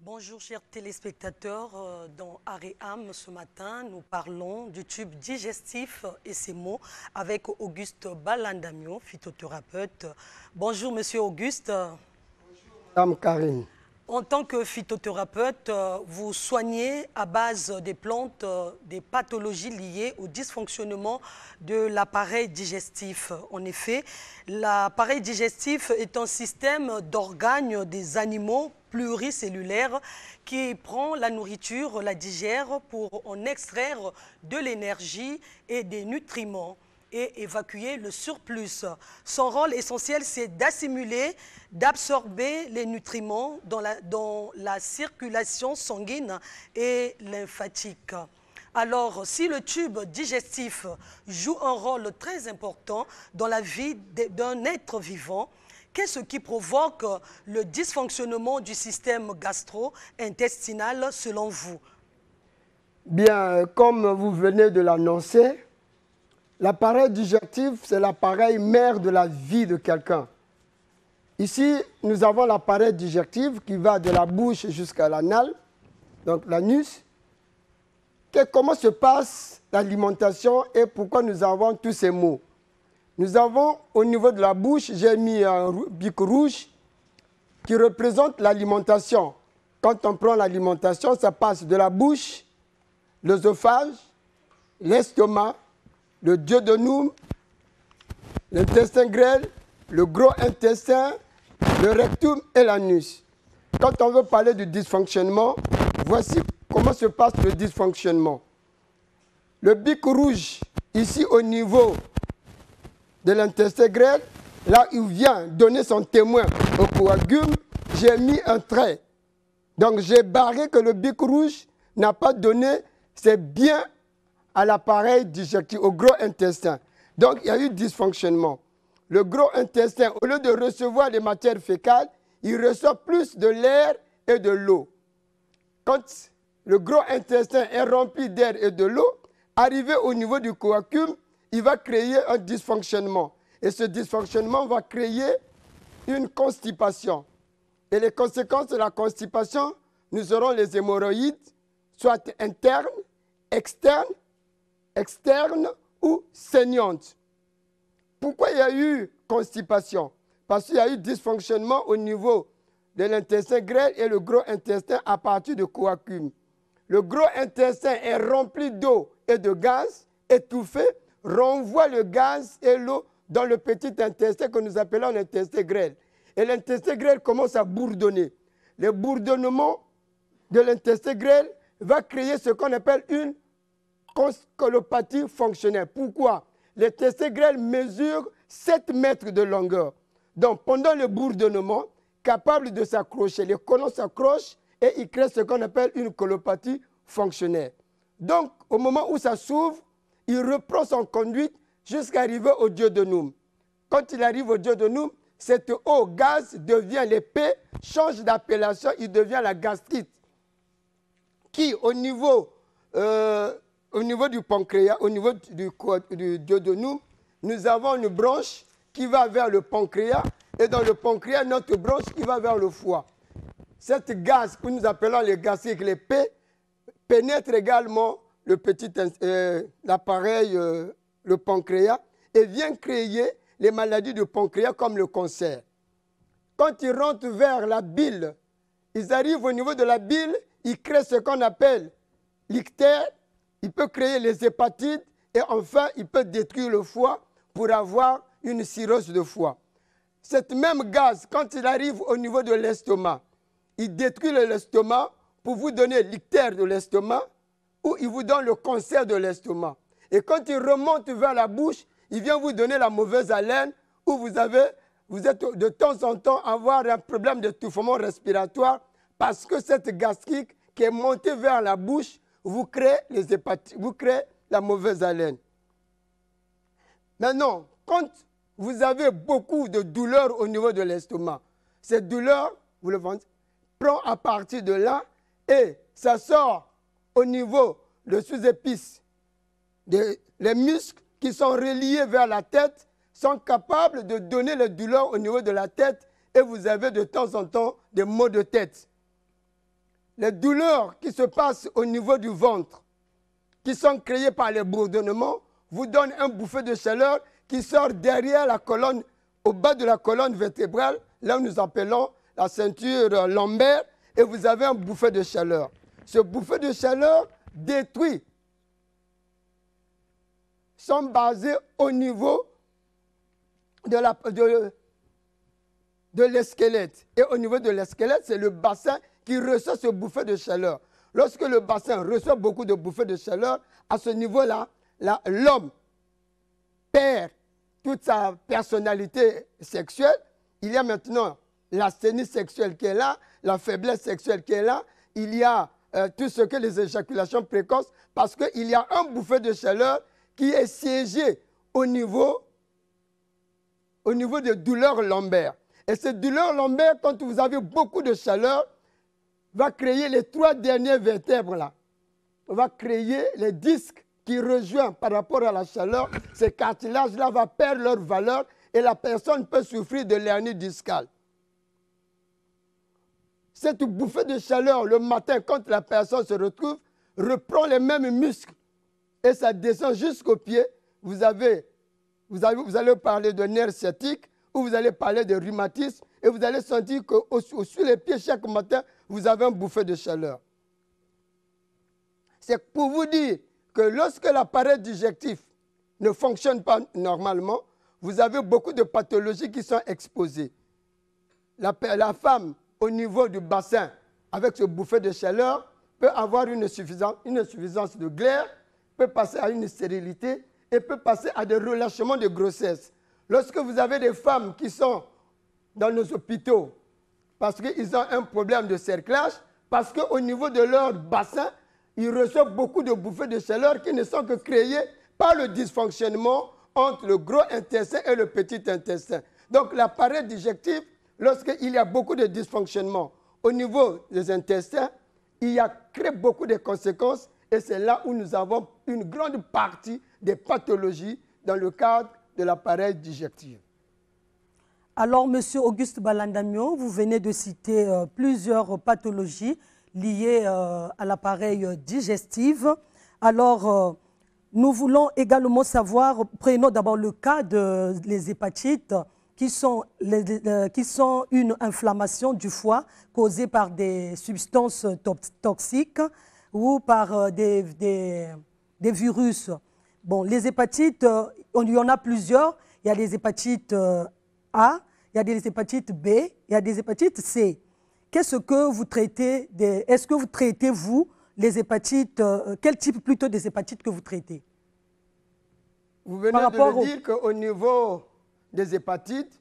Bonjour chers téléspectateurs, dans Aréam ce matin, nous parlons du tube digestif et ses mots avec Auguste Balandamio, phytothérapeute. Bonjour monsieur Auguste. Bonjour madame Karine. En tant que phytothérapeute, vous soignez à base des plantes des pathologies liées au dysfonctionnement de l'appareil digestif. En effet, l'appareil digestif est un système d'organes des animaux pluricellulaire qui prend la nourriture, la digère pour en extraire de l'énergie et des nutriments et évacuer le surplus. Son rôle essentiel, c'est d'assimiler, d'absorber les nutriments dans la circulation sanguine et lymphatique. Alors, si le tube digestif joue un rôle très important dans la vie d'un être vivant, qu'est-ce qui provoque le dysfonctionnement du système gastro-intestinal selon vous? Bien, comme vous venez de l'annoncer, l'appareil digestif, c'est l'appareil mère de la vie de quelqu'un. Ici, nous avons l'appareil digestif qui va de la bouche jusqu'à l'anal, donc l'anus. Comment se passe l'alimentation et pourquoi nous avons tous ces mots? Nous avons au niveau de la bouche, j'ai mis un bic rouge qui représente l'alimentation. Quand on prend l'alimentation, ça passe de la bouche, l'œsophage, l'estomac, le duodénum, l'intestin grêle, le gros intestin, le rectum et l'anus. Quand on veut parler du dysfonctionnement, voici comment se passe le dysfonctionnement. Le bic rouge, ici au niveau de l'intestin grêle, là où il vient donner son témoin au coagule, j'ai mis un trait. Donc j'ai barré que le bic rouge n'a pas donné ses biens à l'appareil digestif, au gros intestin. Donc il y a eu dysfonctionnement. Le gros intestin, au lieu de recevoir les matières fécales, il reçoit plus de l'air et de l'eau. Quand le gros intestin est rempli d'air et de l'eau, arrivé au niveau du coagule, il va créer un dysfonctionnement. Et ce dysfonctionnement va créer une constipation. Et les conséquences de la constipation, nous aurons les hémorroïdes, soit internes, externes ou saignantes. Pourquoi il y a eu constipation? Parce qu'il y a eu dysfonctionnement au niveau de l'intestin grêle et le gros intestin à partir du coagule. Le gros intestin est rempli d'eau et de gaz, étouffé, renvoie le gaz et l'eau dans le petit intestin que nous appelons l'intestin grêle. Et l'intestin grêle commence à bourdonner. Le bourdonnement de l'intestin grêle va créer ce qu'on appelle une colopathie fonctionnelle. Pourquoi? L'intestin grêle mesure 7 mètres de longueur. Donc, pendant le bourdonnement, capable de s'accrocher, les colons s'accrochent et il crée ce qu'on appelle une colopathie fonctionnelle. Donc, au moment où ça s'ouvre, il reprend son conduite jusqu'à arriver au duodénum. Quand il arrive au duodénum, cette eau gaz devient l'épée, change d'appellation, il devient la gastrite. Qui, au niveau du pancréas, au niveau du duodénum, nous avons une branche qui va vers le pancréas, et dans le pancréas, notre branche qui va vers le foie. Cette gaz que nous appelons les gastriques, l'épée, pénètre également l'appareil, le pancréas, et vient créer les maladies du pancréas comme le cancer. Quand ils rentrent vers la bile, ils arrivent au niveau de la bile, ils créent ce qu'on appelle l'ictère, il peut créer les hépatites et enfin il peut détruire le foie pour avoir une cirrhose de foie. Cette même gaz, quand il arrive au niveau de l'estomac, il détruit l'estomac pour vous donner l'ictère de l'estomac ou il vous donne le cancer de l'estomac. Et quand il remonte vers la bouche, il vient vous donner la mauvaise haleine où vous êtes de temps en temps à avoir un problème d'étouffement respiratoire parce que cette gastrique qui est monté vers la bouche vous crée les hépatites, vous crée la mauvaise haleine. Maintenant, quand vous avez beaucoup de douleurs au niveau de l'estomac, cette douleur, vous le vendez, prend à partir de là et ça sort au niveau de sous-épices. Les muscles qui sont reliés vers la tête sont capables de donner les douleurs au niveau de la tête et vous avez de temps en temps des maux de tête. Les douleurs qui se passent au niveau du ventre, qui sont créées par les bourdonnements, vous donnent un bouffée de chaleur qui sort derrière la colonne, au bas de la colonne vertébrale, là où nous appelons la ceinture lombaire, et vous avez un bouffée de chaleur. Ce bouffée de chaleur détruit, sont basés au niveau de l'esquelette. Et au niveau de l'esquelette, c'est le bassin qui reçoit ce bouffée de chaleur. Lorsque le bassin reçoit beaucoup de bouffées de chaleur, à ce niveau-là, l'homme perd toute sa personnalité sexuelle. Il y a maintenant l'asthénie sexuelle qui est là, la faiblesse sexuelle qui est là. Il y a tout ce que les éjaculations précoces, parce qu'il y a un bouffée de chaleur qui est siégé au niveau des douleurs lombaires. Et cette douleur lombaire, quand vous avez beaucoup de chaleur, va créer les 3 dernières vertèbres là. Va créer les disques qui rejoignent par rapport à la chaleur. Ces cartilages-là vont perdre leur valeur et la personne peut souffrir de l'hernie discale. Cette bouffée de chaleur, le matin, quand la personne se retrouve, reprend les mêmes muscles et ça descend jusqu'aux pieds. Vous allez parler de nerfs sciatiques ou vous allez parler de rhumatisme et vous allez sentir que sur les pieds chaque matin, vous avez un bouffée de chaleur. C'est pour vous dire que lorsque l'appareil digestif ne fonctionne pas normalement, vous avez beaucoup de pathologies qui sont exposées. La femme, au niveau du bassin, avec ce bouffée de chaleur, peut avoir une insuffisance de glaire, peut passer à une stérilité et peut passer à des relâchements de grossesse. Lorsque vous avez des femmes qui sont dans nos hôpitaux parce qu'ils ont un problème de cerclage, parce qu'au niveau de leur bassin, ils reçoivent beaucoup de bouffées de chaleur qui ne sont que créées par le dysfonctionnement entre le gros intestin et le petit intestin. Donc l'appareil digestif, lorsqu'il y a beaucoup de dysfonctionnement au niveau des intestins, il y a créé beaucoup de conséquences et c'est là où nous avons une grande partie des pathologies dans le cadre de l'appareil digestif. Alors, M. Auguste Balandamio, vous venez de citer plusieurs pathologies liées à l'appareil digestif. Alors, nous voulons également savoir, prenons d'abord le cas des hépatites, qui sont une inflammation du foie causée par des substances toxiques ou par des virus. Bon, les hépatites, il y en a plusieurs. Il y a des hépatites A, il y a des hépatites B, il y a des hépatites C. Qu'est-ce que vous traitez? Est-ce que vous traitez, vous, les hépatites, quel type plutôt des hépatites que vous traitez? Vous venez de dire qu'au niveau des hépatites,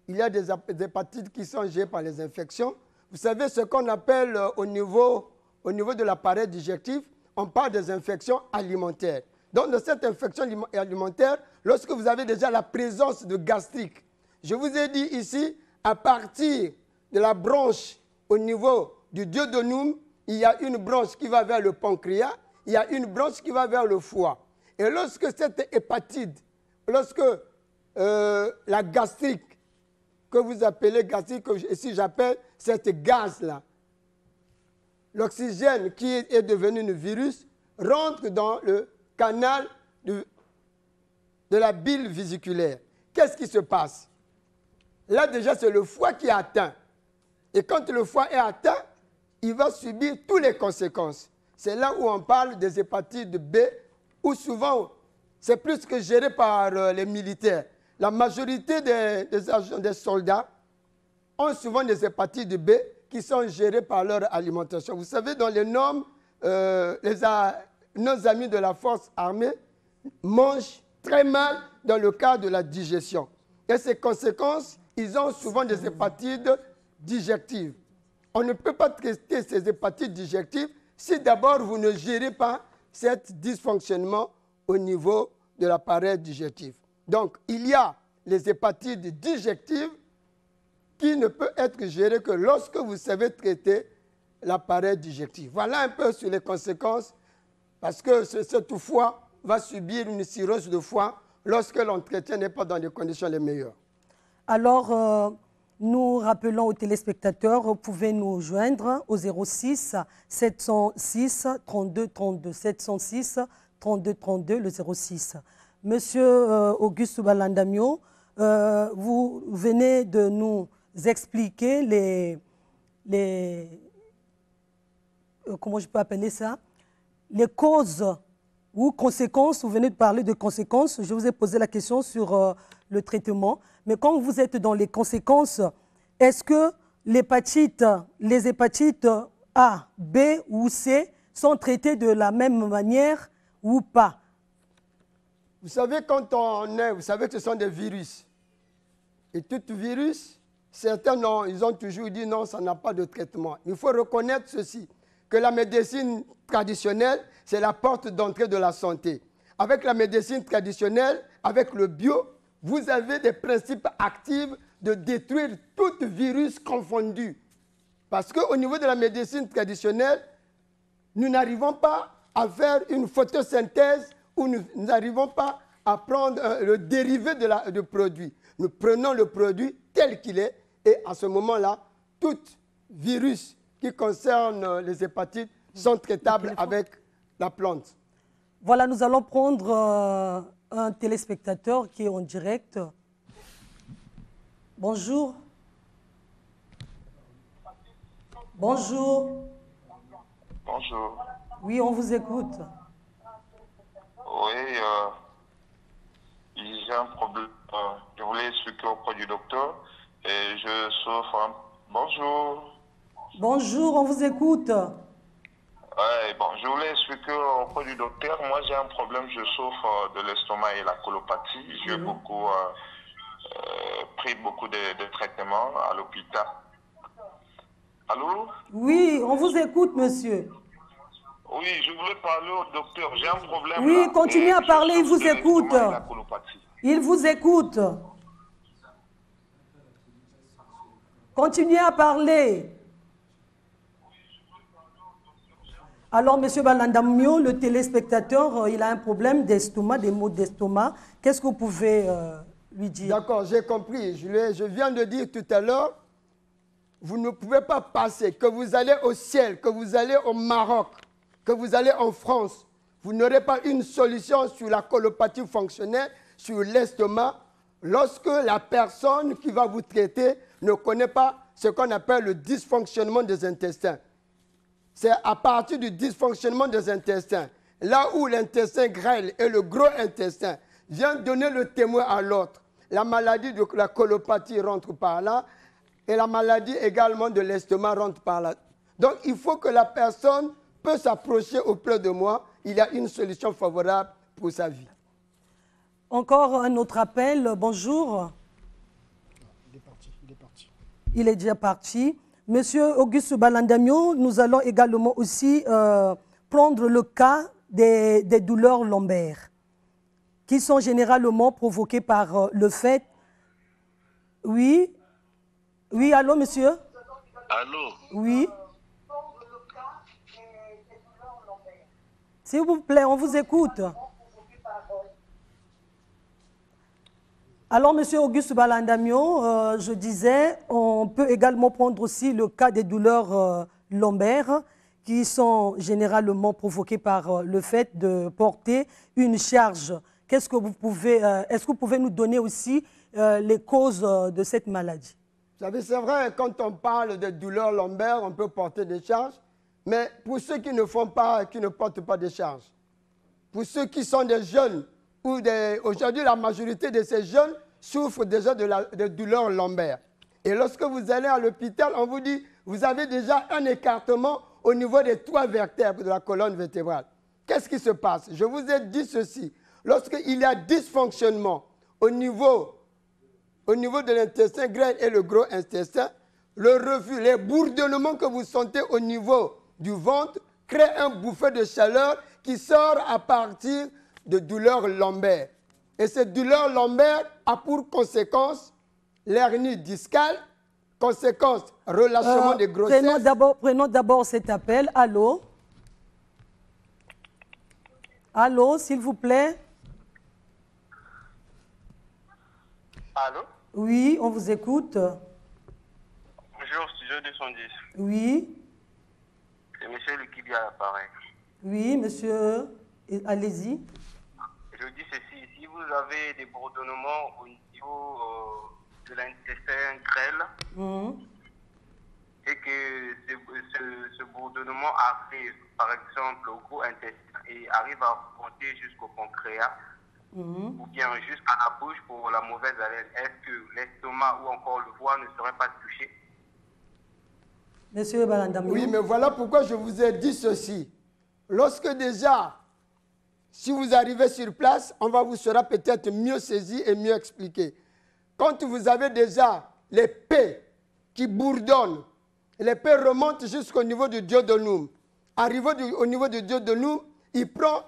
il y a des hépatites qui sont gérées par les infections. Vous savez ce qu'on appelle au niveau de l'appareil digestif, on parle des infections alimentaires. Donc, dans cette infection alimentaire, lorsque vous avez déjà la présence de gastrique, je vous ai dit ici, à partir de la branche au niveau du duodénum, il y a une branche qui va vers le pancréas, il y a une branche qui va vers le foie. Et lorsque cette hépatite, lorsque la gastrique, que vous appelez gastrique, que ici j'appelle cette gaz-là, l'oxygène qui est devenu un virus, rentre dans le canal de la bile vésiculaire. Qu'est-ce qui se passe? Là déjà c'est le foie qui est atteint. Et quand le foie est atteint, il va subir toutes les conséquences. C'est là où on parle des hépatites B, où souvent c'est plus que géré par les militaires. La majorité des soldats ont souvent des hépatites B qui sont gérées par leur alimentation. Vous savez, dans les normes, nos amis de la force armée mangent très mal dans le cadre de la digestion. Et ces conséquences, ils ont souvent des hépatites digestives. On ne peut pas traiter ces hépatites digestives si d'abord vous ne gérez pas cet dysfonctionnement au niveau de l'appareil digestif. Donc, il y a les hépatites digestives qui ne peuvent être gérées que lorsque vous savez traiter l'appareil digestif. Voilà un peu sur les conséquences, parce que cette foie va subir une cirrhose de foie lorsque l'entretien n'est pas dans les conditions les meilleures. Alors, nous rappelons aux téléspectateurs, vous pouvez nous joindre au 06 706 32 32, 706 32 32, le 06. Monsieur Auguste Balandamio, vous venez de nous expliquer comment je peux appeler ça, les causes ou conséquences. Vous venez de parler de conséquences. Je vous ai posé la question sur le traitement. Mais quand vous êtes dans les conséquences, est-ce que les hépatites A, B ou C sont traitées de la même manière ou pas? Vous savez, vous savez que ce sont des virus. Et tout virus, certains non, ils ont toujours dit non, ça n'a pas de traitement. Il faut reconnaître ceci, que la médecine traditionnelle, c'est la porte d'entrée de la santé. Avec la médecine traditionnelle, avec le bio, vous avez des principes actifs de détruire tout virus confondu. Parce qu'au niveau de la médecine traditionnelle, nous n'arrivons pas à faire une photosynthèse où nous n'arrivons pas à prendre le dérivé du produit. Nous prenons le produit tel qu'il est et à ce moment-là, tout virus qui concerne les hépatites sont traitables avec la plante. Voilà, nous allons prendre un téléspectateur qui est en direct. Bonjour. Bonjour. Bonjour. Oui, on vous écoute. Oui, j'ai un problème. Je voulais expliquer auprès du docteur et je souffre. Bonjour. Bonjour, on vous écoute. Ouais, bon, je voulais expliquer auprès du docteur. Moi, j'ai un problème. Je souffre de l'estomac et la colopathie. J'ai pris beaucoup de traitements à l'hôpital. Allô? Oui, on vous écoute, monsieur. Oui, je voulais parler au docteur. J'ai un problème. Oui, là, continuez à parler, il vous écoute. Il vous écoute. Continuez à parler. Alors, monsieur Balandamio, le téléspectateur, il a un problème d'estomac, des maux d'estomac. Qu'est-ce que vous pouvez lui dire? D'accord, j'ai compris. Je viens de dire tout à l'heure, vous ne pouvez pas passer, que vous allez au ciel, que vous allez au Maroc, que vous allez en France. Vous n'aurez pas une solution sur la colopathie fonctionnelle, sur l'estomac, lorsque la personne qui va vous traiter ne connaît pas ce qu'on appelle le dysfonctionnement des intestins. C'est à partir du dysfonctionnement des intestins, là où l'intestin grêle et le gros intestin viennent donner le témoin à l'autre. La maladie de la colopathie rentre par là et la maladie également de l'estomac rentre par là. Donc il faut que la personne peut s'approcher auprès de moi. Il y a une solution favorable pour sa vie. Encore un autre appel. Bonjour. Il est parti. Il est déjà parti. Monsieur Auguste Balandamio, nous allons également aussi prendre le cas des douleurs lombaires qui sont généralement provoquées par le fait... Oui. Oui, allô, monsieur? Allô? Oui. S'il vous plaît, on vous écoute. Alors, monsieur Auguste Balandamio, je disais, on peut également prendre aussi le cas des douleurs lombaires qui sont généralement provoquées par le fait de porter une charge. Est-ce que vous pouvez nous donner aussi les causes de cette maladie? Vous savez, c'est vrai, quand on parle de douleurs lombaires, on peut porter des charges, mais pour ceux qui ne font pas, qui ne portent pas de charges, pour ceux qui sont des jeunes, aujourd'hui, la majorité de ces jeunes souffrent déjà de douleurs lombaires. Et lorsque vous allez à l'hôpital, on vous dit, vous avez déjà un écartement au niveau des 3 vertèbres de la colonne vertébrale. Qu'est-ce qui se passe? Je vous ai dit ceci. Lorsqu'il y a dysfonctionnement au niveau de l'intestin grêle et le gros intestin, le refus, les bourdonnements que vous sentez au niveau du ventre créent un bouffée de chaleur qui sort à partir de douleurs lombaires. Et cette douleur lombaire a pour conséquence l'hernie discale, conséquence relâchement des grossesses. Prenons d'abord cet appel. Allô? Allô, s'il vous plaît? Allô? Oui, on vous écoute. Bonjour, studio 210. Oui. C'est monsieur Lukibi à l'appareil. Oui, monsieur, allez-y. Je dis ceci, si vous avez des bourdonnements au niveau de l'intestin grêle et que ce bourdonnement arrive, par exemple, au gros intestin et arrive à monter jusqu'au pancréas ou bien jusqu'à la bouche pour la mauvaise haleine, est-ce que l'estomac ou encore le foie ne serait pas touché? Monsieur Balandamio. Oui, mais voilà pourquoi je vous ai dit ceci. Lorsque déjà, si vous arrivez sur place, on vous sera peut-être mieux saisi et mieux expliqué. Quand vous avez déjà les paix qui bourdonnent, les paix remontent jusqu'au niveau du duodénum. Arrivé au niveau du duodénum, il prend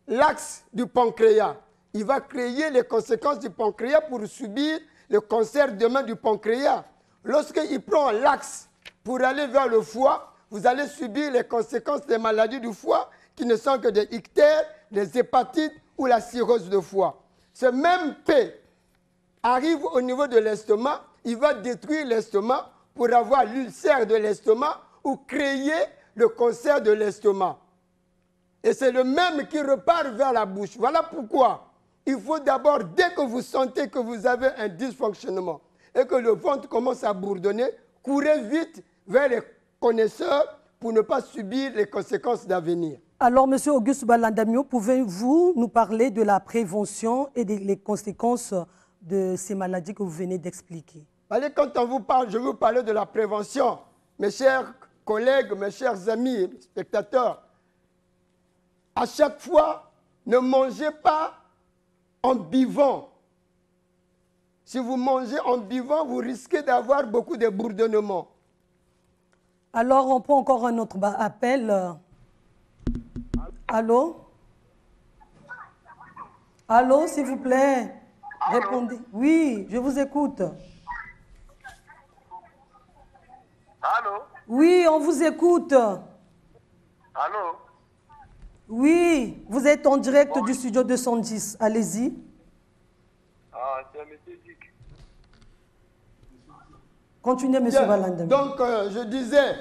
l'axe du pancréas. Il va créer les conséquences du pancréas pour subir le cancer demain du pancréas. Lorsqu'il prend l'axe pour aller vers le foie, vous allez subir les conséquences des maladies du foie qui ne sont que des ictères, des hépatites ou la cirrhose de foie. Ce même P arrive au niveau de l'estomac, il va détruire l'estomac pour avoir l'ulcère de l'estomac ou créer le cancer de l'estomac. Et c'est le même qui repart vers la bouche. Voilà pourquoi il faut d'abord, dès que vous sentez que vous avez un dysfonctionnement et que le ventre commence à bourdonner, courez vite vers les connaisseurs pour ne pas subir les conséquences d'avenir. Alors, M. Auguste Balandamio, pouvez-vous nous parler de la prévention et des conséquences de ces maladies que vous venez d'expliquer? Allez, quand on vous parle, je veux parler de la prévention. Mes chers collègues, mes chers amis, spectateurs, à chaque fois, ne mangez pas en buvant. Si vous mangez en buvant, vous risquez d'avoir beaucoup de bourdonnements. Alors, on prend encore un autre appel. Allô? Allô, s'il vous plaît. Répondez. Oui, je vous écoute. Allô? Oui, on vous écoute. Allô? Oui, vous êtes en direct du studio 210. Allez-y. Ah, c'est M. Dick. Continuez, M. Balandamio. Donc, je disais,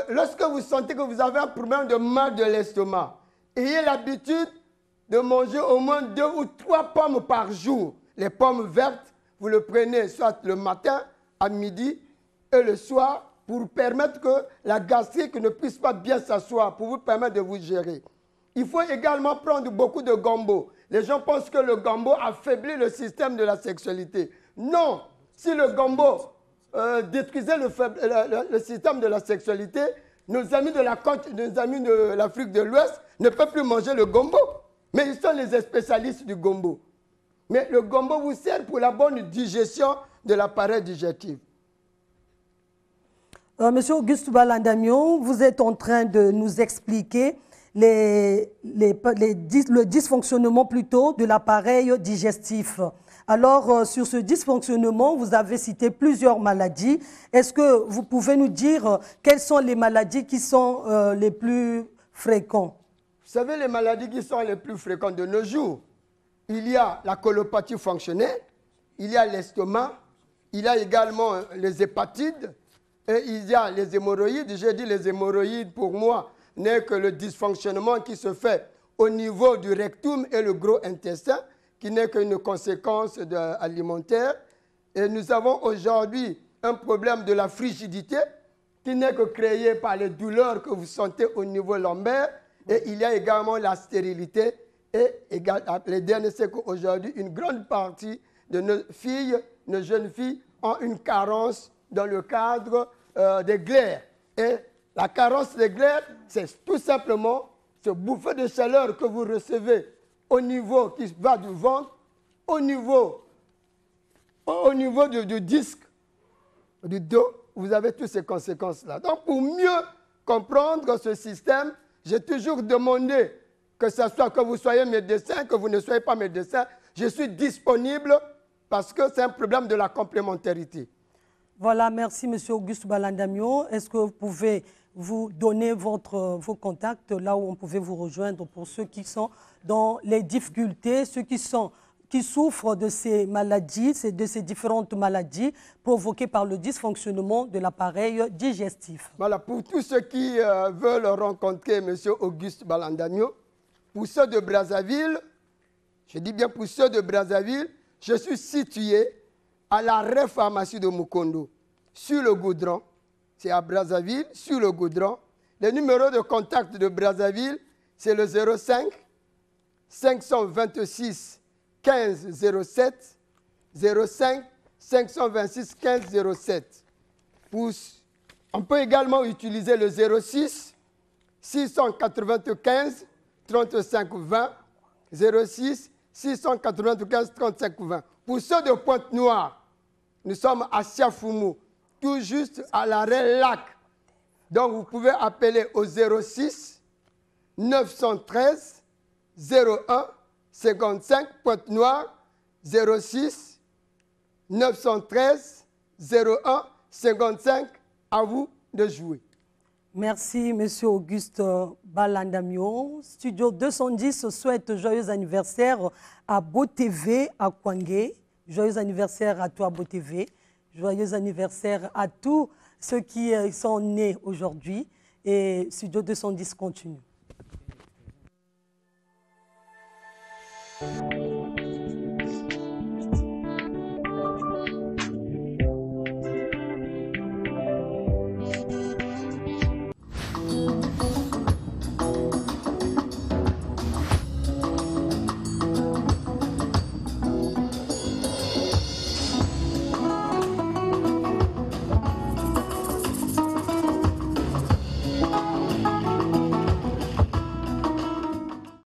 lorsque vous sentez que vous avez un problème de mal de l'estomac, ayez l'habitude de manger au moins 2 ou 3 pommes par jour. Les pommes vertes, vous le prenez soit le matin, à midi et le soir pour permettre que la gastrique ne puisse pas bien s'asseoir, pour vous permettre de vous gérer. Il faut également prendre beaucoup de gombo. Les gens pensent que le gombo affaiblit le système de la sexualité. Non, si le gombo détruisait le système de la sexualité, nos amis de la côte, nos amis de l'Afrique de l'Ouest ne peuvent plus manger le gombo. Mais ils sont les spécialistes du gombo. Mais le gombo vous sert pour la bonne digestion de l'appareil digestif. Monsieur Auguste Balandamio, vous êtes en train de nous expliquer le dysfonctionnement plutôt de l'appareil digestif. Alors, sur ce dysfonctionnement, vous avez cité plusieurs maladies. Est-ce que vous pouvez nous dire quelles sont les maladies qui sont les plus fréquentes? Vous savez, les maladies qui sont les plus fréquentes de nos jours, il y a la colopathie fonctionnelle, il y a l'estomac, il y a également les hépatites et il y a les hémorroïdes. J'ai dit les hémorroïdes, pour moi, n'est que le dysfonctionnement qui se fait au niveau du rectum et le gros intestin, qui n'est qu'une conséquence alimentaire. Et nous avons aujourd'hui un problème de la frigidité, qui n'est que créé par les douleurs que vous sentez au niveau lombaire. Et il y a également la stérilité. Et les derniers, c'est qu'aujourd'hui, une grande partie de nos filles, nos jeunes filles, ont une carence dans le cadre des glaires. Et la carence des glaires, c'est tout simplement ce bouffée de chaleur que vous recevez au niveau qui va du ventre, au niveau du disque, du dos, vous avez toutes ces conséquences-là. Donc, pour mieux comprendre ce système, j'ai toujours demandé que ce soit que vous soyez médecin, que vous ne soyez pas médecin, je suis disponible parce que c'est un problème de la complémentarité. Voilà, merci M. Auguste Balandamio. Est-ce que vous pouvez vous donner vos contacts là où on pouvait vous rejoindre pour ceux qui sont dans les difficultés, ceux qui souffrent de ces maladies, de ces différentes maladies provoquées par le dysfonctionnement de l'appareil digestif. Voilà, pour tous ceux qui veulent rencontrer M. Auguste Balandamio, pour ceux de Brazzaville, je dis bien pour ceux de Brazzaville, je suis situé à l'arrêt pharmacie de Mukondo, sur le goudron. C'est à Brazzaville, sur le goudron. Le numéro de contact de Brazzaville, c'est le 05 526 15 07 05 526 15 07. On peut également utiliser le 06 695 35 20 06 695 35 20. Pour ceux de Pointe-Noire, nous sommes à Siafoumou, tout juste à l'arrêt Lac. Donc vous pouvez appeler au 06 913 01 55 Pointe-Noire 06 913 01 55. À vous de jouer. Merci, M. Auguste Balandamio. Studio 210 souhaite joyeux anniversaire à BoTV à Kwange. Joyeux anniversaire à toi, BoTV. Joyeux anniversaire à tous ceux qui sont nés aujourd'hui. Et Studio 210 continue.